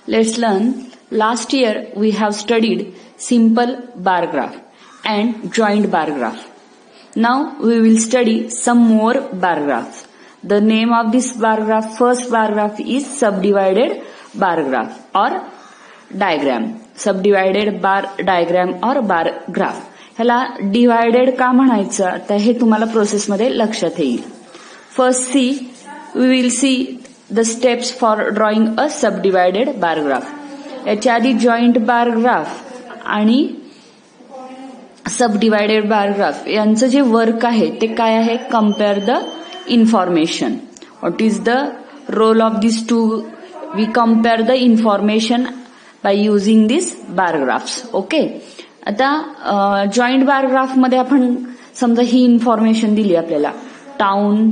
Let's learn. Last year we have studied simple bar graph and joint bar graph. Now we will study some more bar graphs. The name of this bar graph, first bar graph is subdivided bar graph or diagram. Subdivided bar diagram or bar graph. ह्याला divided का म्हणायचं आता हे तुम्हाला प्रोसेसमध्ये लक्षात येईल. First we will see the steps for drawing a subdivided bar graph. याच्या आधी जॉईंट बार ग्राफ आणि सबडिवायडेड बार ग्राफ यांचं जे वर्क आहे ते काय आहे? Compare the information. What is the role of this two? We compare the information by using this bar graphs. Okay. आता जॉईंट बार ग्राफ मध्ये आपण समजा ही इन्फॉर्मेशन दिली आपल्याला, town,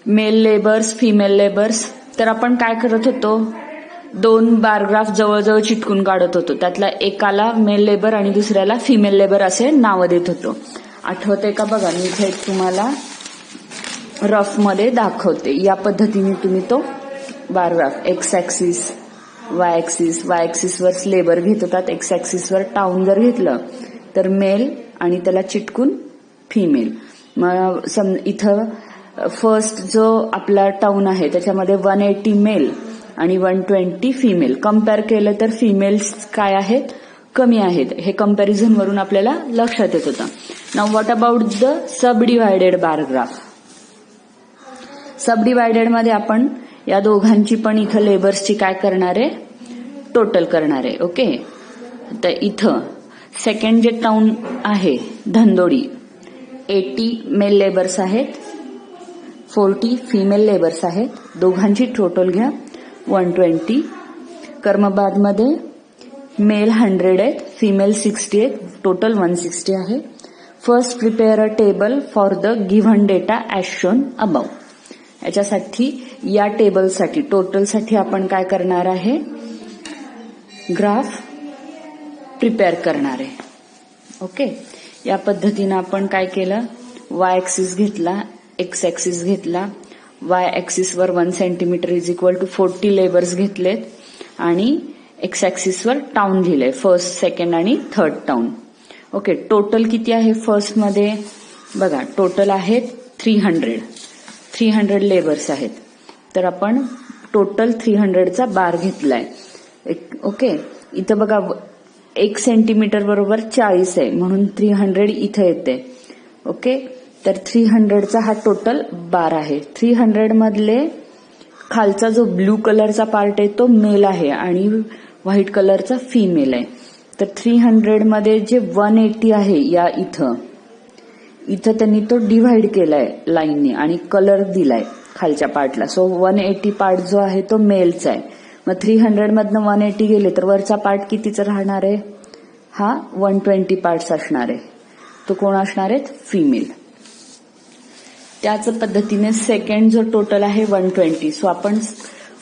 male labours, female labours, तर आपण काय करत होतो? दोन बार ग्राफ जवळजवळ चिटकून काढत होतो. त्यातला एकाला मेल लेबर आणि दुसऱ्याला फिमेल लेबर असे नावं देत होतो. आठवते का? बघा मी इथे तुम्हाला रफ मध्ये दाखवते. या पद्धतीने तुम्ही तो bar graph x axis, Y axis वर लेबर घेत होतात. एक्स ऍक्सिस वर टाउन जर घेतलं तर मेल आणि त्याला चिटकून फिमेल. मग इथं फर्स्ट जो आपला टाउन आहे त्याच्यामध्ये 180 मेल आणि 120 फिमेल. कम्पेअर केलं तर फिमेल्स काय आहेत? कमी आहेत. हे कम्पॅरिझन वरून आपल्याला लक्षात येत होतं. Now what about the subdivided bar graph? Subdivided मध्ये आपण या दोघांची पण इथं लेबर्सची काय करणार आहे? टोटल करणार आहे. ओके. तर इथं सेकंड जे टाउन आहे धंदोडी, 80 मेल लेबर्स आहेत, 40 फिमेल लेबर्स आहेत. दोघांची टोटल घ्या 120. कर्मबाद मध्ये मेल 100 आहेत, फिमेल 60 आहेत, टोटल 160 आहे. First prepare a table for the given data as shown above. याच्यासाठी या टेबलसाठी टोटलसाठी आपण काय करणार आहे? ग्राफ प्रिपेअर करणार आहे. ओके. या पद्धतीनं आपण काय केलं? वाय ऍक्सिस घेतला, एक्स ऍक्सिस घेतला. वाय ऍक्सिस वर 1 centimetre is equal to 40 labours घेतलेत आणि एक्स ऍक्सिस वर टाउन लिहिलंय, फर्स्ट, सेकंड आणि थर्ड टाउन. ओके. टोटल किती आहे फर्स्ट मध्ये? बघा टोटल आहेत 300 लेबर्स आहेत. तर आपण टोटल 300चा बार घेतलाय. ओके. इथं बघा 1 सेंटीमीटर बरोबर 40 आहे म्हणून 300 इथं येते. ओके. तर 300चा हा टोटल बार आहे. 300 मधले खालचा जो ब्लू कलरचा पार्ट आहे तो मेल आहे आणि व्हाईट कलरचा फिमेल आहे. तर 300 मध्ये जे 180 आहे या इथं त्यांनी तो डिव्हाइड केलाय लाईनने आणि कलर दिलाय खालच्या पार्टला. सो 180 पार्ट जो आहे तो मेलचा आहे. मग 300 मधनं 180 गेले तर वरचा पार्ट कितीचा राहणार आहे? हा 120 पार्ट्स असणार आहे. तो कोण असणार आहेत? फिमेल. त्याच पद्धतीने सेकंड जो टोटल आहे 120. सो आपण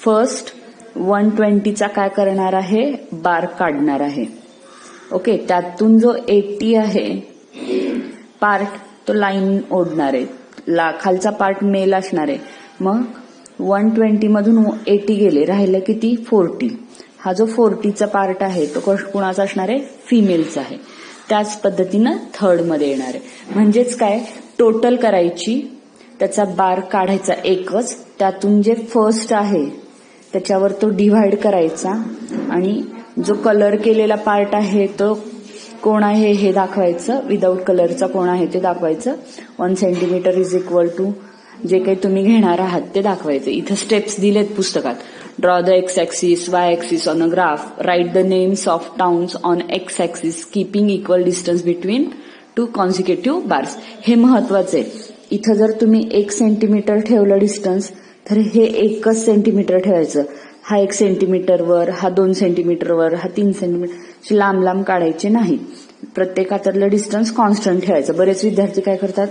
फर्स्ट 120चा काय करणार आहे? बार काढणार आहे. ओके. त्यातून जो 80 आहे पार्ट तो लाईन ओढणार आहे. खालचा पार्ट मेल असणार आहे. मग 120 मधून 80 गेले, राहिलं किती? 40. हा जो 40चा पार्ट आहे तो कुणाचा असणार आहे? फिमेलचा आहे. त्याच पद्धतीनं थर्ड मध्ये येणार आहे. म्हणजेच काय? टोटल करायची, त्याचा बार काढायचा एकच, त्यातून जे फर्स्ट आहे त्याच्यावर तो डिव्हाइड करायचा आणि जो कलर केलेला पार्ट आहे तो कोण आहे हे दाखवायचं, विदाऊट कलरचा कोण आहे ते दाखवायचं. 1 सेंटीमीटर इज इक्वल टू जे काही तुम्ही घेणार आहात ते दाखवायचं. इथं स्टेप्स दिलेत पुस्तकात. Draw the X axis, Y axis on a graph, write the names of towns on X axis, keeping equal distance between 2 consecutive bars. हे महत्वाचं आहे. इथं जर तुम्ही 1 सेंटीमीटर ठेवलं डिस्टन्स तर हे 1 सेंटीमीटर ठेवायचं. हा 1 सेंटीमीटरवर, हा 2 सेंटीमीटरवर, हा 3 सेंटीमीटर, लांब लांब काढायचे नाही. प्रत्येकातलं डिस्टन्स कॉन्स्टंट ठेवायचं. बरेच विद्यार्थी काय करतात?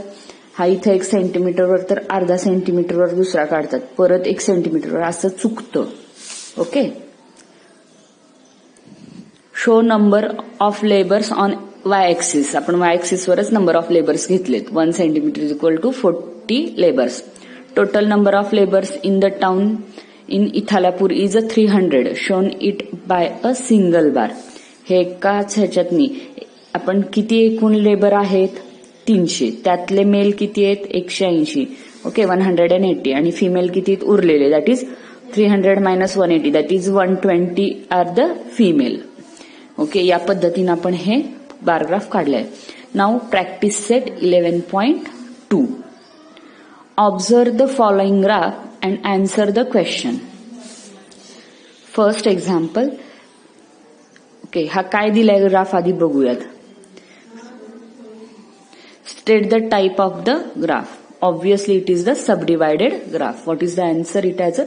हा इथं 1 सेंटीमीटरवर तर अर्धा सेंटीमीटरवर दुसरा काढतात, परत 1 सेंटीमीटरवर, असं चुकतं. Okay. Show number of labours on Y axis. आपण वाय ऍक्सिस वरच नंबर ऑफ लेबर्स घेतलेत. 1 centimetre is equal to 40 labours. Total number of labours in the town in Ithalapur is a 300 shown it by a single bar. हे एकाच ह्याच्यातनी आपण किती एकूण labour आहेत 300, त्यातले मेल किती आहेत 180. ओके 180 आणि फिमेल किती उरलेले that is 300 minus 180 that is 120 are the female. Okay या पद्धतीने आपण हे बारग्राफ काढलाय. Now practice set 11.2. Observe the following graph and answer the question. First example. Okay हा काय दिलाय ग्राफ आधी बघूयात. State the type of the graph. Obviously it is the subdivided graph. What is the answer? It has a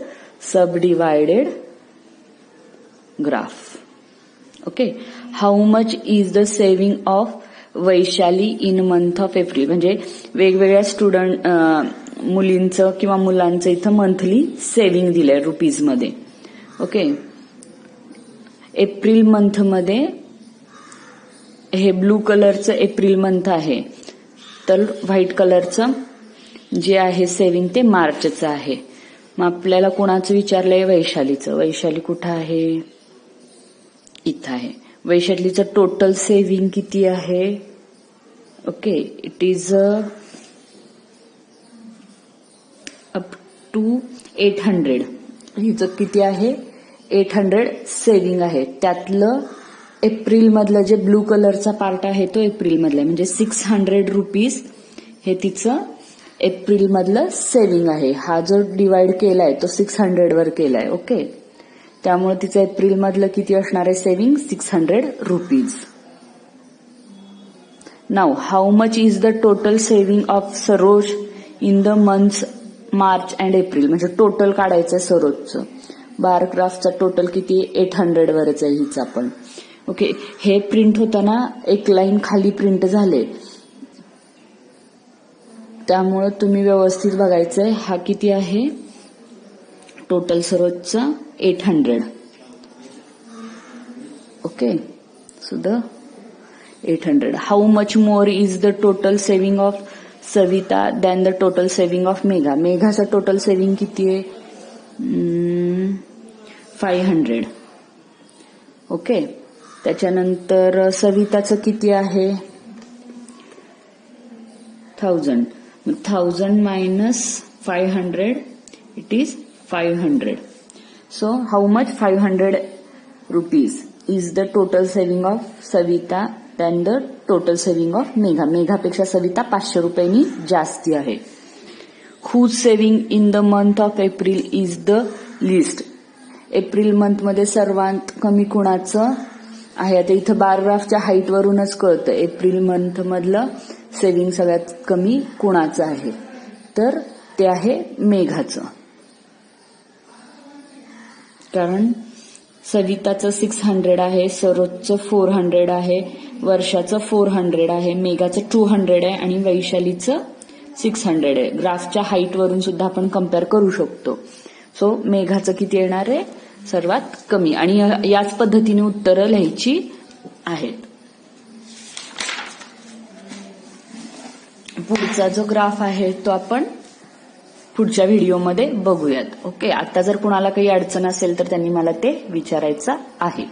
subdivided graph. Okay. How much is the saving of Vaishali in month of April? म्हणजे वेगवेगळ्या student मुलींचं किंवा मुलांचं इथं monthly saving दिलंय rupees मध्ये. Okay April month मध्ये हे ब्लू कलरचं एप्रिल मंथ आहे, तर व्हाईट कलरचं जे आहे सेव्हिंग ते मार्चचं आहे. मग आपल्याला कोणाचं विचारलंय? वैशालीचं. वैशाली कुठं आहे? इथं आहे. वैशालीचं टोटल सेव्हिंग किती आहे? Okay it is up to 800. हिचं किती आहे? 800 सेव्हिंग आहे. त्यातलं एप्रिल मधलं जे ब्लू कलरचा पार्ट आहे तो एप्रिल मधला आहे, म्हणजे 600 रुपीज हे तिचं एप्रिल मधलं सेव्हिंग आहे. हा जो डिवाइड केलाय तो 600 वर केलाय. ओके त्यामुळे तिचं एप्रिल मधलं किती असणार आहे saving? 600 rupees. Now how much is the total saving of Saroj in the months March and April. म्हणजे टोटल काढायचं सरोजचं. बार ग्राफचा टोटल किती? 800 वरच आहे हिचा पण. ओके हे प्रिंट होताना एक लाईन खाली प्रिंट झाले, त्यामुळे तुम्ही व्यवस्थित बघायचंय. हा किती आहे टोटल सरोजचा? 800. Okay so the 800. How much more is the total saving of Savita than the total saving of Megha. मेघाचं टोटल सेव्हिंग किती आहे? 500. ओके त्याच्यानंतर सविताचं किती आहे? 1000. 1000 minus 500 it is 500. So how much? 500 rupees is the total saving of Savita than the total saving of Megha. मेघापेक्षा Savita 500 रुपयांनी जास्ती आहे. Whose saving in the month of April is the least? April month मध्ये सर्वात कमी कुणाचं आहे? आता इथं बारग्राफच्या हाईट वरूनच कळतं एप्रिल मंथ मधलं सेव्हिंग सगळ्यात कमी कुणाचं आहे, तर ते आहे मेघाचं. कारण सविताचं 600 आहे, सरोजचं 400 आहे, वर्षाचं 400 आहे, मेघाचं 200 आहे आणि वैशालीचं 600 आहे. ग्राफच्या हाईट वरून सुद्धा आपण कम्पेअर करू शकतो. सो मेघाचं किती येणार आहे? सर्वात कमी. आणि याच पद्धतीने उत्तरं लिहायची आहेत. पुढचा जो ग्राफ आहे तो आपण पुढच्या व्हिडिओमध्ये बघूयात. ओके आता जर कुणाला काही अडचण असेल तर त्यांनी मला ते विचारायचं आहे.